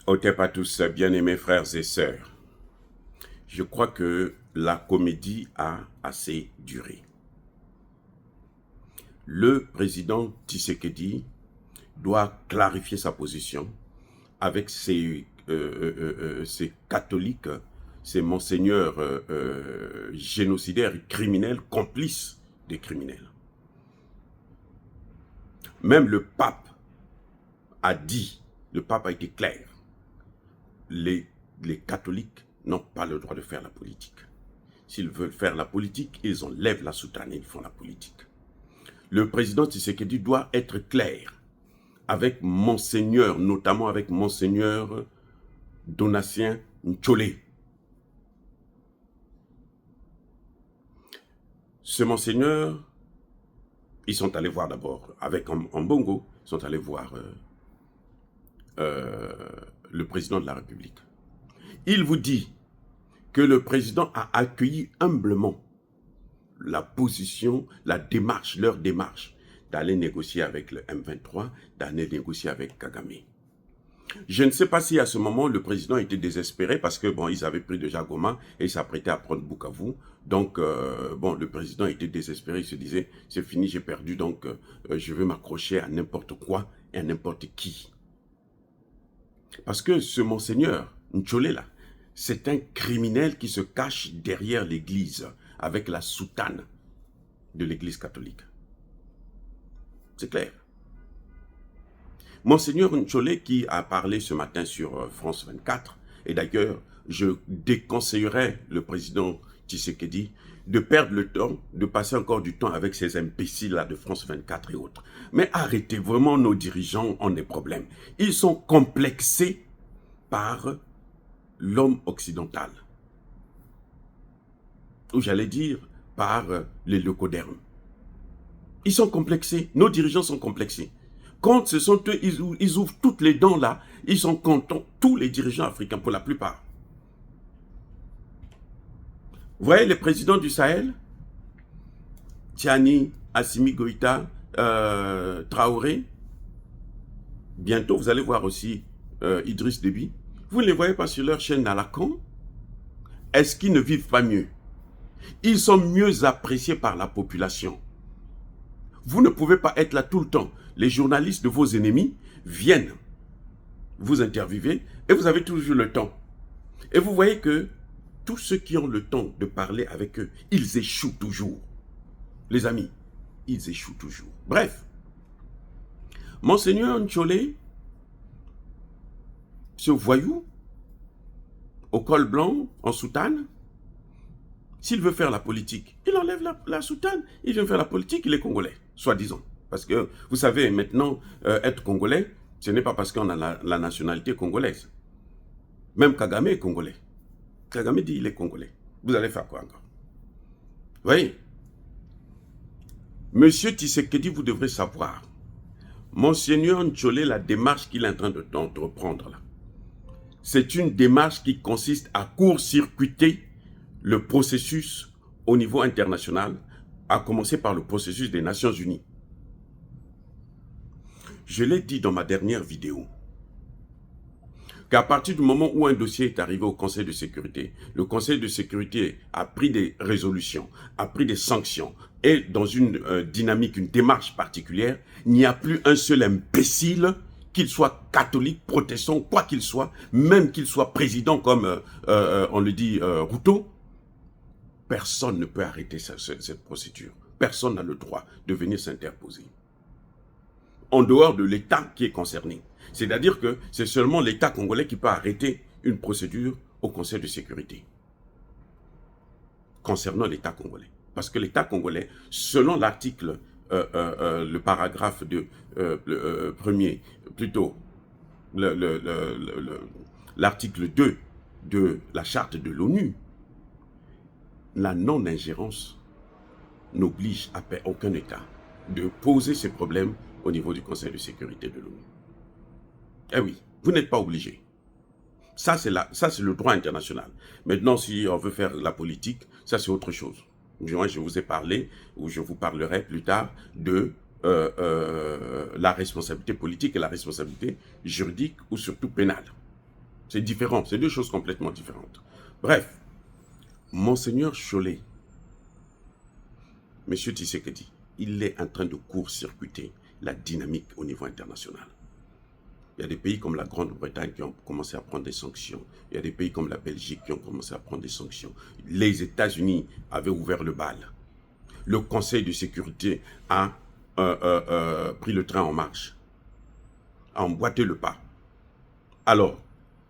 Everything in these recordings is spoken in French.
Otep à tous, bien-aimés frères et sœurs. Je crois que la comédie a assez duré. Le président Tshisekedi doit clarifier sa position avec ces catholiques, ces monseigneurs génocidaires, criminels, complices des criminels. Même le pape a dit, le pape a été clair, les catholiques n'ont pas le droit de faire la politique. S'ils veulent faire la politique, ils enlèvent la soutane et ils font la politique. Le président Tshisekedi doit être clair avec Monseigneur, notamment avec Monseigneur Donatien Ntcholé. Ce Monseigneur, ils sont allés voir d'abord, avec Mbongo, ils sont allés voir le président de la République. Il vous dit que le président a accueilli humblement la position, la démarche, leur démarche, d'aller négocier avec le M23, d'aller négocier avec Kagame. Je ne sais pas si à ce moment, le président était désespéré parce que, bon, ils avaient pris déjà Goma et s'apprêtaient à prendre Bukavu. Donc, bon, le président était désespéré, il se disait, c'est fini, j'ai perdu, donc je vais m'accrocher à n'importe quoi et à n'importe qui. Parce que ce monseigneur, Ntcholé là, c'est un criminel qui se cache derrière l'église avec la soutane de l'église catholique. C'est clair. Monseigneur Ntcholé qui a parlé ce matin sur France 24, et d'ailleurs, je déconseillerais le président Tshisekedi de perdre le temps, de passer encore du temps avec ces imbéciles-là de France 24 et autres. Mais arrêtez, vraiment, nos dirigeants ont des problèmes. Ils sont complexés par l'homme occidental. Ou j'allais dire, par les leucodermes. Ils sont complexés, nos dirigeants sont complexés. Quand ce sont eux, ils ouvrent toutes les dents là, ils sont contents, tous les dirigeants africains pour la plupart. Vous voyez les présidents du Sahel, Tiani, Assimi Goïta, Traoré, bientôt vous allez voir aussi Idriss Déby, vous ne les voyez pas sur leur chaîne à la con? Est-ce qu'ils ne vivent pas mieux? Ils sont mieux appréciés par la population. Vous ne pouvez pas être là tout le temps. Les journalistes de vos ennemis viennent vous interviewer et vous avez toujours le temps. Et vous voyez que tous ceux qui ont le temps de parler avec eux, ils échouent toujours. Les amis, ils échouent toujours. Bref, Monseigneur Ntcholé, ce voyou, au col blanc, en soutane, s'il veut faire la politique, il enlève la soutane, il vient faire la politique, il est congolais, soi-disant. Parce que, vous savez, maintenant, être congolais, ce n'est pas parce qu'on a la nationalité congolaise. Même Kagame est congolais. Kagame dit il est congolais. Vous allez faire quoi encore? Vous voyez? Monsieur Tshisekedi, vous devrez savoir, Monseigneur Ntcholé, la démarche qu'il est en train d'entreprendre là, c'est une démarche qui consiste à court-circuiter le processus au niveau international, à commencer par le processus des Nations Unies. Je l'ai dit dans ma dernière vidéo, qu'à partir du moment où un dossier est arrivé au Conseil de sécurité, le Conseil de sécurité a pris des résolutions, a pris des sanctions, et dans une dynamique, une démarche particulière, il n'y a plus un seul imbécile, qu'il soit catholique, protestant, quoi qu'il soit, même qu'il soit président comme on le dit Ruto, personne ne peut arrêter cette procédure. Personne n'a le droit de venir s'interposer. En dehors de l'État qui est concerné. C'est-à-dire que c'est seulement l'État congolais qui peut arrêter une procédure au Conseil de sécurité. Concernant l'État congolais. Parce que l'État congolais, selon l'article, le paragraphe premier, plutôt l'article 2 de la charte de l'ONU, la non-ingérence n'oblige à aucun État de poser ses problèmes au niveau du Conseil de sécurité de l'ONU. Eh oui, vous n'êtes pas obligé. Ça, c'est le droit international. Maintenant, si on veut faire la politique, ça, c'est autre chose. Moi, je vous ai parlé, ou je vous parlerai plus tard, de la responsabilité politique et la responsabilité juridique ou surtout pénale. C'est différent, c'est deux choses complètement différentes. Bref, Monseigneur Chollet, M. Tshisekedi, il est en train de court-circuiter la dynamique au niveau international. Il y a des pays comme la Grande-Bretagne qui ont commencé à prendre des sanctions. Il y a des pays comme la Belgique qui ont commencé à prendre des sanctions. Les États-Unis avaient ouvert le bal. Le Conseil de sécurité a pris le train en marche, a emboîté le pas. Alors,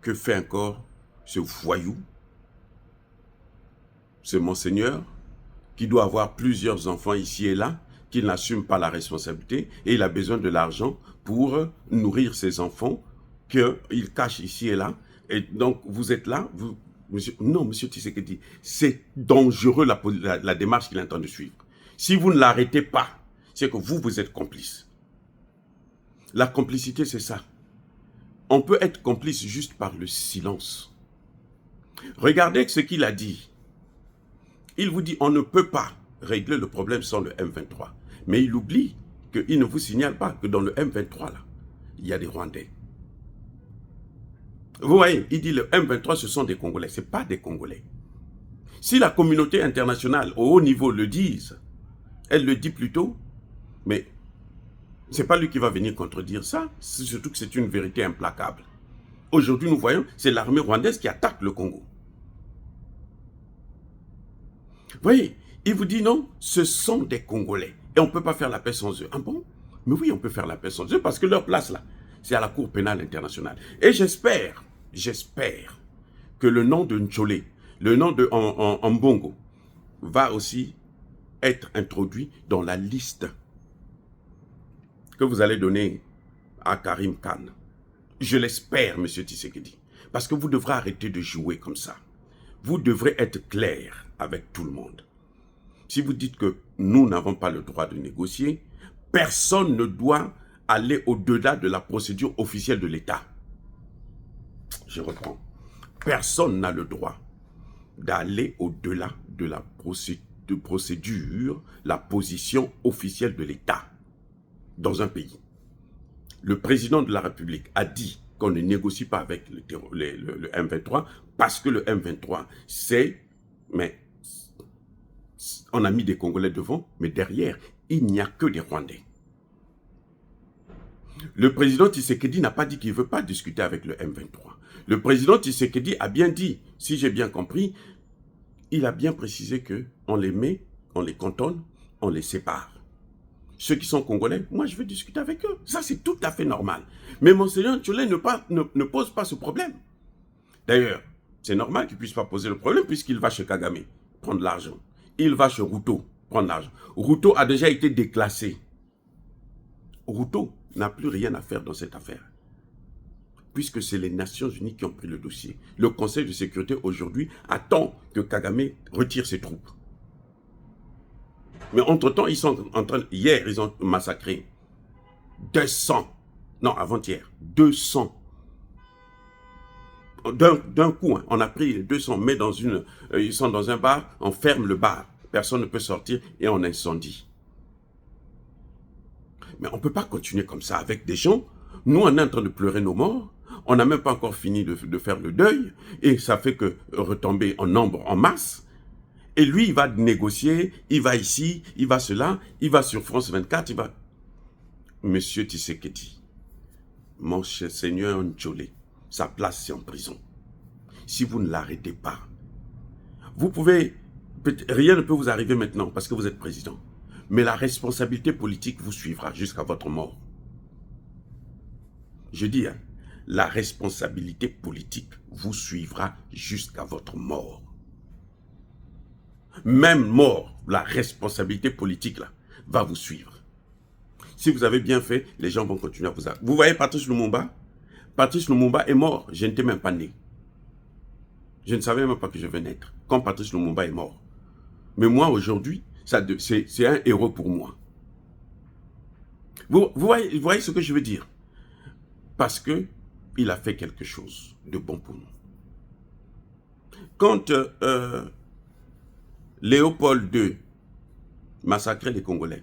que fait encore ce voyou, ce monseigneur, qui doit avoir plusieurs enfants ici et là, qui n'assume pas la responsabilité, et il a besoin de l'argent pour nourrir ses enfants, qu'il cache ici et là. Et donc, vous êtes là, non, monsieur Tshisekedi, c'est dangereux la démarche qu'il est en train de suivre. Si vous ne l'arrêtez pas, c'est que vous êtes complice. La complicité, c'est ça. On peut être complice juste par le silence. Regardez ce qu'il a dit. Il vous dit, on ne peut pas régler le problème sans le M23. Mais il oublie qu'il ne vous signale pas que dans le M23, là, il y a des Rwandais. Vous voyez, il dit le M23, ce sont des Congolais. Ce n'est pas des Congolais. Si la communauté internationale, au haut niveau, le dise, elle le dit plutôt, mais ce n'est pas lui qui va venir contredire ça, surtout que c'est une vérité implacable. Aujourd'hui, nous voyons, c'est l'armée rwandaise qui attaque le Congo. Vous voyez, il vous dit non, ce sont des Congolais. Et on ne peut pas faire la paix sans eux. Ah bon? Mais oui, on peut faire la paix sans eux parce que leur place là, c'est à la Cour pénale internationale. Et j'espère que le nom de Ncholé, le nom de Mbongo, va aussi être introduit dans la liste que vous allez donner à Karim Khan. Je l'espère, M. Tshisekedi. Parce que vous devrez arrêter de jouer comme ça. Vous devrez être clair avec tout le monde. Si vous dites que nous n'avons pas le droit de négocier, personne ne doit aller au-delà de la procédure officielle de l'État. Je reprends. Personne n'a le droit d'aller au-delà de la procédure, la position officielle de l'État dans un pays. Le président de la République a dit qu'on ne négocie pas avec le M23 parce que le M23, c'est... Mais on a mis des Congolais devant, mais derrière, il n'y a que des Rwandais. Le président Tshisekedi n'a pas dit qu'il ne veut pas discuter avec le M23. Le président Tshisekedi a bien dit, si j'ai bien compris, il a bien précisé qu'on les met, on les cantonne, on les sépare. Ceux qui sont Congolais, moi je veux discuter avec eux. Ça c'est tout à fait normal. Mais Monseigneur Tcholé ne pose pas ce problème. D'ailleurs, c'est normal qu'il ne puisse pas poser le problème puisqu'il va chez Kagame prendre l'argent. Il va chez Ruto prendre l'argent. Ruto a déjà été déclassé. Ruto n'a plus rien à faire dans cette affaire. Puisque c'est les Nations Unies qui ont pris le dossier. Le Conseil de sécurité aujourd'hui attend que Kagame retire ses troupes. Mais entre-temps, ils sont en train... Hier, ils ont massacré 200. Non, avant-hier. 200. D'un coup, hein, on a pris les 200, mais dans une... ils sont dans un bar, on ferme le bar. Personne ne peut sortir et on incendie. Mais on ne peut pas continuer comme ça avec des gens. Nous, on est en train de pleurer nos morts. On n'a même pas encore fini de faire le deuil. Et ça fait que retomber en nombre, en masse. Et lui, il va négocier, il va ici, il va cela, il va sur France 24, il va... Monsieur Tshisekedi, mon cher Seigneur Ncholé, sa place c'est en prison. Si vous ne l'arrêtez pas, vous pouvez... Rien ne peut vous arriver maintenant parce que vous êtes président. Mais la responsabilité politique vous suivra jusqu'à votre mort. Je dis, hein, la responsabilité politique vous suivra jusqu'à votre mort. Même mort, la responsabilité politique là, va vous suivre. Si vous avez bien fait, les gens vont continuer à vous... Vous voyez Patrice Lumumba? Patrice Lumumba est mort, je n'étais même pas né. Je ne savais même pas que je venais naître quand Patrice Lumumba est mort. Mais moi aujourd'hui, c'est un héros pour moi. Vous voyez ce que je veux dire? Parce que il a fait quelque chose de bon pour nous. Quand Léopold II massacrait les Congolais,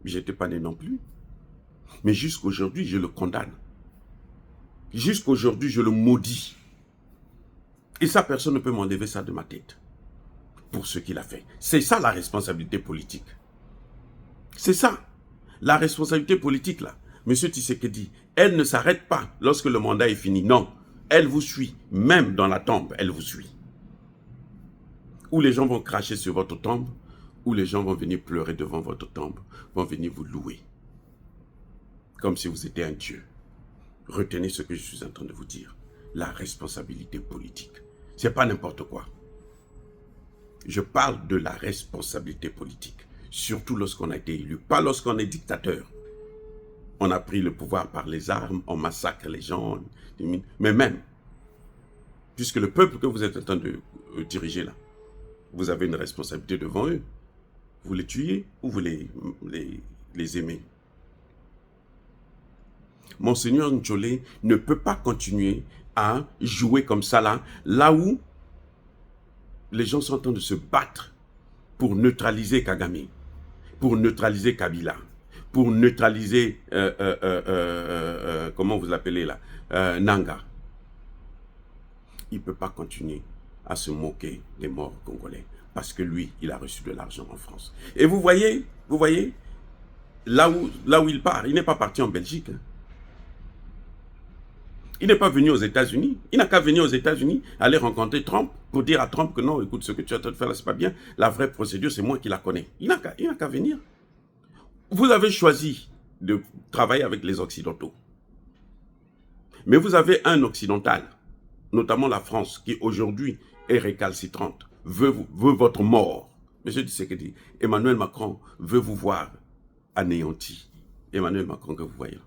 je n'étais pas né non plus. Mais jusqu'aujourd'hui, je le condamne. Jusqu'aujourd'hui, je le maudis. Et ça, personne ne peut m'enlever ça de ma tête. Pour ce qu'il a fait. C'est ça la responsabilité politique. C'est ça. La responsabilité politique, là. Monsieur Tshisekedi, elle ne s'arrête pas lorsque le mandat est fini. Non. Elle vous suit. Même dans la tombe, elle vous suit. Ou les gens vont cracher sur votre tombe, ou les gens vont venir pleurer devant votre tombe, vont venir vous louer. Comme si vous étiez un dieu. Retenez ce que je suis en train de vous dire. La responsabilité politique. C'est pas n'importe quoi. Je parle de la responsabilité politique. Surtout lorsqu'on a été élu. Pas lorsqu'on est dictateur. On a pris le pouvoir par les armes, on massacre les gens. Mais même, puisque le peuple que vous êtes en train de diriger là, vous avez une responsabilité devant eux. Vous les tuez ou vous les aimez. Monseigneur Ntcholé ne peut pas continuer à jouer comme ça là où les gens sont en train de se battre pour neutraliser Kagame, pour neutraliser Kabila, pour neutraliser, comment vous l'appelez là, Nanga. Il ne peut pas continuer à se moquer des morts congolais, parce que lui, il a reçu de l'argent en France. Et vous voyez, là où il part, il n'est pas parti en Belgique. Hein. Il n'est pas venu aux États-Unis. Il n'a qu'à venir aux États-Unis, aller rencontrer Trump, pour dire à Trump que non, écoute, ce que tu es en train de faire là, c'est pas bien. La vraie procédure, c'est moi qui la connais. Il n'a qu'à venir. Vous avez choisi de travailler avec les Occidentaux. Mais vous avez un Occidental, notamment la France, qui aujourd'hui est récalcitrante, veut votre mort. Monsieur Tshisekedi, Emmanuel Macron veut vous voir anéanti. Emmanuel Macron que vous voyez.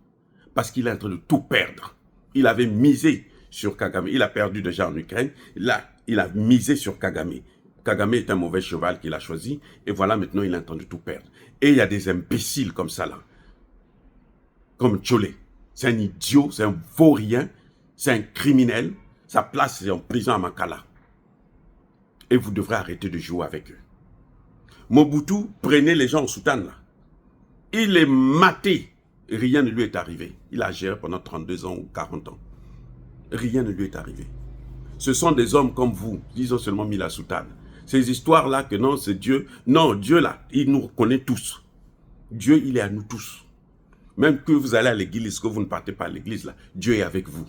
Parce qu'il est en train de tout perdre. Il avait misé sur Kagame. Il a perdu déjà en Ukraine. Là, il a misé sur Kagame. Kagame est un mauvais cheval qu'il a choisi. Et voilà, maintenant, il est en train de tout perdre. Et il y a des imbéciles comme ça, là. Comme Tcholé. C'est un idiot, c'est un vaurien, c'est un criminel. Sa place est en prison à Makala. Et vous devrez arrêter de jouer avec eux. Mobutu prenait les gens au soutane, là. Il est maté. Rien ne lui est arrivé. Il a géré pendant 32 ans ou 40 ans. Rien ne lui est arrivé. Ce sont des hommes comme vous, ils ont seulement mis la soutane. Ces histoires-là que non, c'est Dieu. Non, Dieu là, il nous connaît tous. Dieu, il est à nous tous. Même que vous allez à l'église, que vous ne partez pas à l'église là, Dieu est avec vous.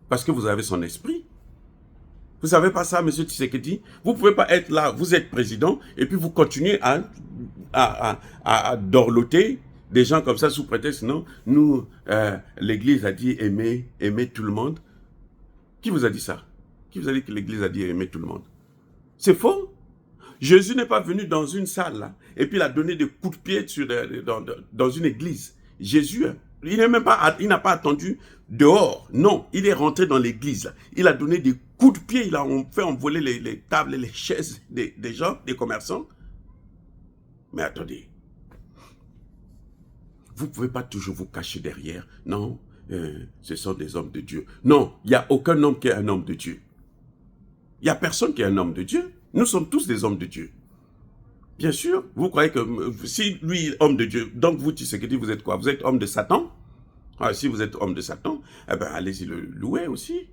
Parce que vous avez son esprit. Vous ne savez pas ça, monsieur Tshisekedi? Vous ne pouvez pas être là, vous êtes président, et puis vous continuez à dorloter des gens comme ça sous prétexte, non, nous, l'église a dit aimer tout le monde. Qui vous a dit ça? Qui vous a dit que l'église a dit aimer tout le monde? C'est faux. Jésus n'est pas venu dans une salle, là, et puis il a donné des coups de pied dans une église. Jésus, il n'a pas attendu dehors. Non, il est rentré dans l'église. Il a donné des coups de pied, il a fait envoler les tables et les chaises des gens, des commerçants. Mais attendez. Vous ne pouvez pas toujours vous cacher derrière. Non, ce sont des hommes de Dieu. Non, il n'y a aucun homme qui est un homme de Dieu. Il n'y a personne qui est un homme de Dieu. Nous sommes tous des hommes de Dieu. Bien sûr, vous croyez que si lui est homme de Dieu, donc vous, Tshisekedi, vous êtes quoi? Vous êtes homme de Satan? Ah, si vous êtes homme de Satan, eh ben allez-y le louer aussi.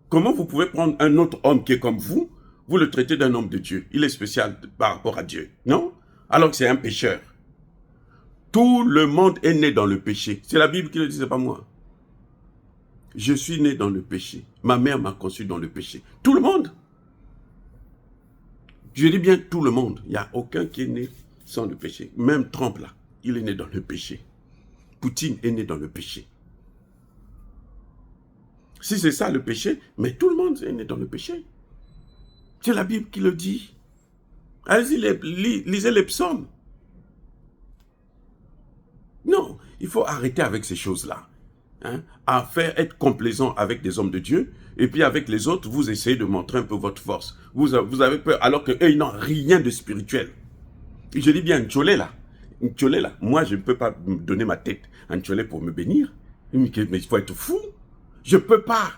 Comment vous pouvez prendre un autre homme qui est comme vous le traitez d'un homme de Dieu? Il est spécial par rapport à Dieu, non? Alors que c'est un pécheur. Tout le monde est né dans le péché. C'est la Bible qui le dit, c'est pas moi. Je suis né dans le péché. Ma mère m'a conçu dans le péché. Tout le monde. Je dis bien tout le monde. Il n'y a aucun qui est né sans le péché. Même Trump là, il est né dans le péché. Poutine est né dans le péché. Si c'est ça le péché, mais tout le monde est né dans le péché. C'est la Bible qui le dit. Allez-y, lisez les psaumes. Non, il faut arrêter avec ces choses-là. Hein, à faire être complaisant avec des hommes de Dieu, et puis avec les autres, vous essayez de montrer un peu votre force. Vous avez peur, alors qu'eux, ils n'ont rien de spirituel. Et je dis bien, Ntcholé là, moi je ne peux pas me donner ma tête à Ntcholé pour me bénir. Mais il faut être fou. Je ne peux pas.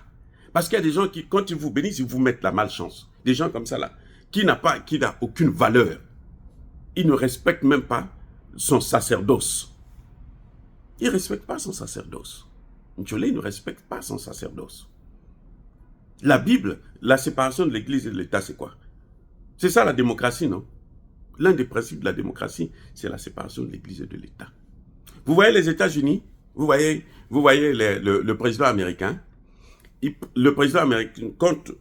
Parce qu'il y a des gens qui, quand ils vous bénissent, ils vous mettent la malchance. Des gens comme ça là, qui n'a aucune valeur. Ils ne respectent même pas son sacerdoce. Il ne respecte pas son sacerdoce. Ntcholé ne respecte pas son sacerdoce. La Bible, la séparation de l'Église et de l'État, c'est quoi? C'est ça la démocratie, non? L'un des principes de la démocratie, c'est la séparation de l'Église et de l'État. Vous voyez les États-Unis, vous voyez le président américain. Le président américain, quand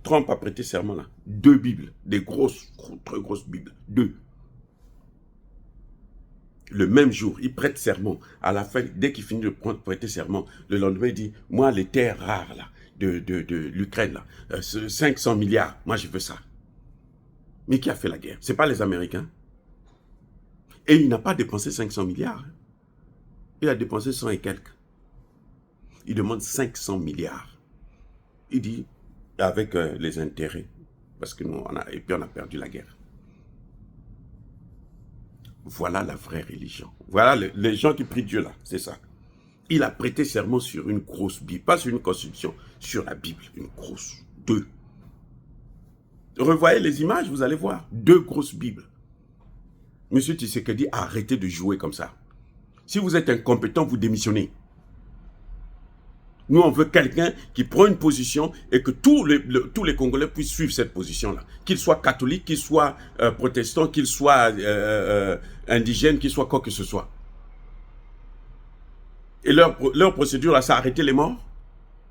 Trump a prêté serment là, 2 Bibles, des grosses, très grosses Bibles, 2. Le même jour, il prête serment. À la fin, dès qu'il finit de prêter serment, le lendemain, il dit, moi, les terres rares là, de l'Ukraine, là, 500 milliards, moi, je veux ça. Mais qui a fait la guerre? Ce n'est pas les Américains. Et il n'a pas dépensé 500 milliards. Il a dépensé 100 et quelques. Il demande 500 milliards. Il dit, avec les intérêts, parce que nous, et puis on a perdu la guerre. Voilà la vraie religion. Voilà les gens qui prient Dieu là, c'est ça. Il a prêté serment sur une grosse Bible, pas sur une constitution, sur la Bible, une grosse, 2. Revoyez les images, vous allez voir, 2 grosses Bibles. Monsieur Tshisekedi, arrêtez de jouer comme ça. Si vous êtes incompétent, vous démissionnez. Nous, on veut quelqu'un qui prend une position et que tous les Congolais puissent suivre cette position-là. Qu'ils soient catholiques, qu'ils soient protestants, qu'ils soient indigènes, qu'ils soient quoi que ce soit. Et leur procédure, là, ça a arrêté les morts?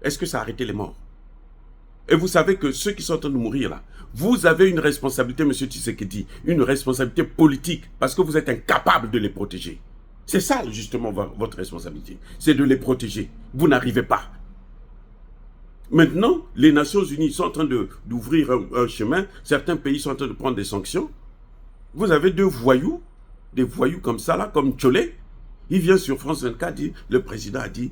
Est-ce que ça a arrêté les morts? Et vous savez que ceux qui sont en train de mourir, là, vous avez une responsabilité, M. Tshisekedi, une responsabilité politique, parce que vous êtes incapable de les protéger. C'est ça, justement, votre responsabilité. C'est de les protéger. Vous n'arrivez pas. Maintenant, les Nations Unies sont en train d'ouvrir un chemin. Certains pays sont en train de prendre des sanctions. Vous avez 2 voyous, des voyous comme ça, là, comme Ntcholé. Il vient sur France 24, dit, le président a dit,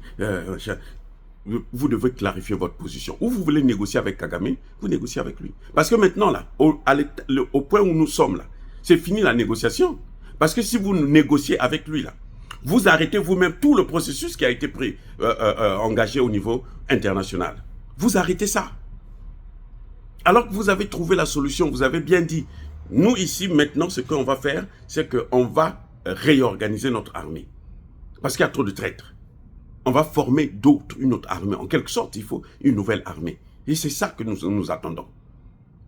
vous devez clarifier votre position. Ou vous voulez négocier avec Kagame, vous négociez avec lui. Parce que maintenant, là, au point où nous sommes, là, c'est fini la négociation. Parce que si vous négociez avec lui, là, vous arrêtez vous-même tout le processus qui a été engagé au niveau international. Vous arrêtez ça. Alors que vous avez trouvé la solution, vous avez bien dit, nous ici, maintenant, ce qu'on va faire, c'est qu'on va réorganiser notre armée. Parce qu'il y a trop de traîtres. On va former une autre armée. En quelque sorte, il faut une nouvelle armée. Et c'est ça que nous attendons.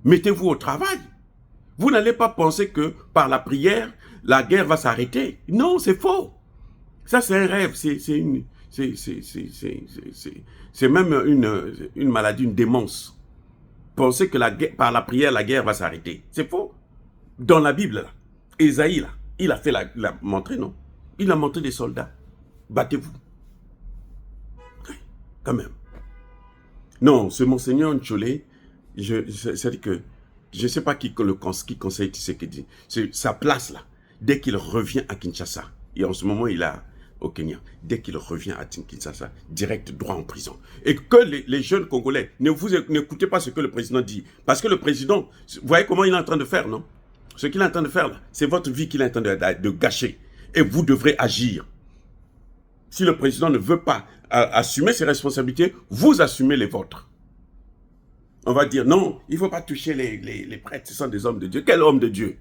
Mettez-vous au travail. Vous n'allez pas penser que par la prière, la guerre va s'arrêter. Non, c'est faux. Ça, c'est un rêve. C'est même une maladie, une démence. Penser que par la prière, la guerre va s'arrêter. C'est faux. Dans la Bible, là, Ésaïe, là, il a fait montré, non? Il a montré des soldats. Battez-vous. Quand même. Non, c'est Monseigneur Ntcholé. C'est-à-dire que je ne sais pas qui conseille Tshisekedi. C'est sa place là. Dès qu'il revient à Kinshasa, et en ce moment il est au Kenya, dès qu'il revient à Kinshasa, direct droit en prison. Et que les jeunes Congolais, n'écoutez pas ce que le président dit. Parce que le président, vous voyez comment il est en train de faire, non? Ce qu'il est en train de faire là, c'est votre vie qu'il est en train de gâcher. Et vous devrez agir. Si le président ne veut pas assumer ses responsabilités, vous assumez les vôtres. On va dire, non, il ne faut pas toucher les prêtres, ce sont des hommes de Dieu. Quel homme de Dieu?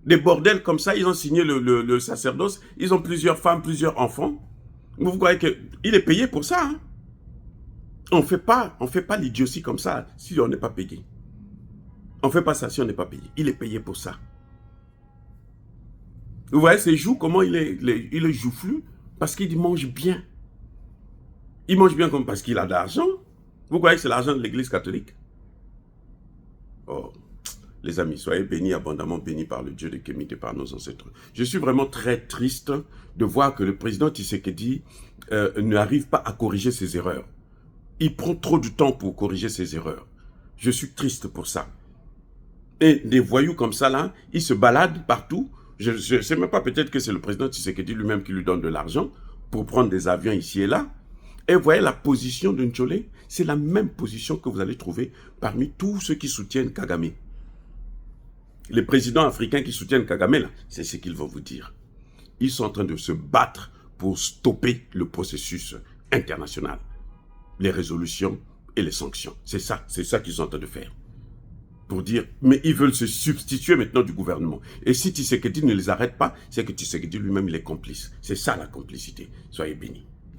Des bordels comme ça, ils ont signé le sacerdoce, ils ont plusieurs femmes, plusieurs enfants. Vous croyez qu'il est payé pour ça, hein? On ne fait pas l'idiotie comme ça si on n'est pas payé. On ne fait pas ça si on n'est pas payé. Il est payé pour ça. Vous voyez ses joues, comment il est joufflu? Parce qu'il mange bien. Il mange bien comme parce qu'il a de l'argent. Vous croyez que c'est l'argent de l'Église catholique? Oh, les amis, soyez bénis, abondamment bénis par le Dieu de Kémite et par nos ancêtres. Je suis vraiment très triste de voir que le président Tshisekedi n'arrive pas à corriger ses erreurs. Il prend trop de temps pour corriger ses erreurs. Je suis triste pour ça. Et des voyous comme ça, là, ils se baladent partout. Je ne sais même pas, peut-être que c'est le président Tshisekedi lui-même qui lui donne de l'argent pour prendre des avions ici et là. Et vous voyez la position de Ntcholé, c'est la même position que vous allez trouver parmi tous ceux qui soutiennent Kagame. Les présidents africains qui soutiennent Kagame, là, c'est ce qu'ils vont vous dire. Ils sont en train de se battre pour stopper le processus international. Les résolutions et les sanctions. C'est ça qu'ils sont en train de faire. Pour dire, mais ils veulent se substituer maintenant du gouvernement. Et si Tshisekedi ne les arrête pas, c'est que Tshisekedi lui-même, il est complice. C'est ça la complicité. Soyez bénis.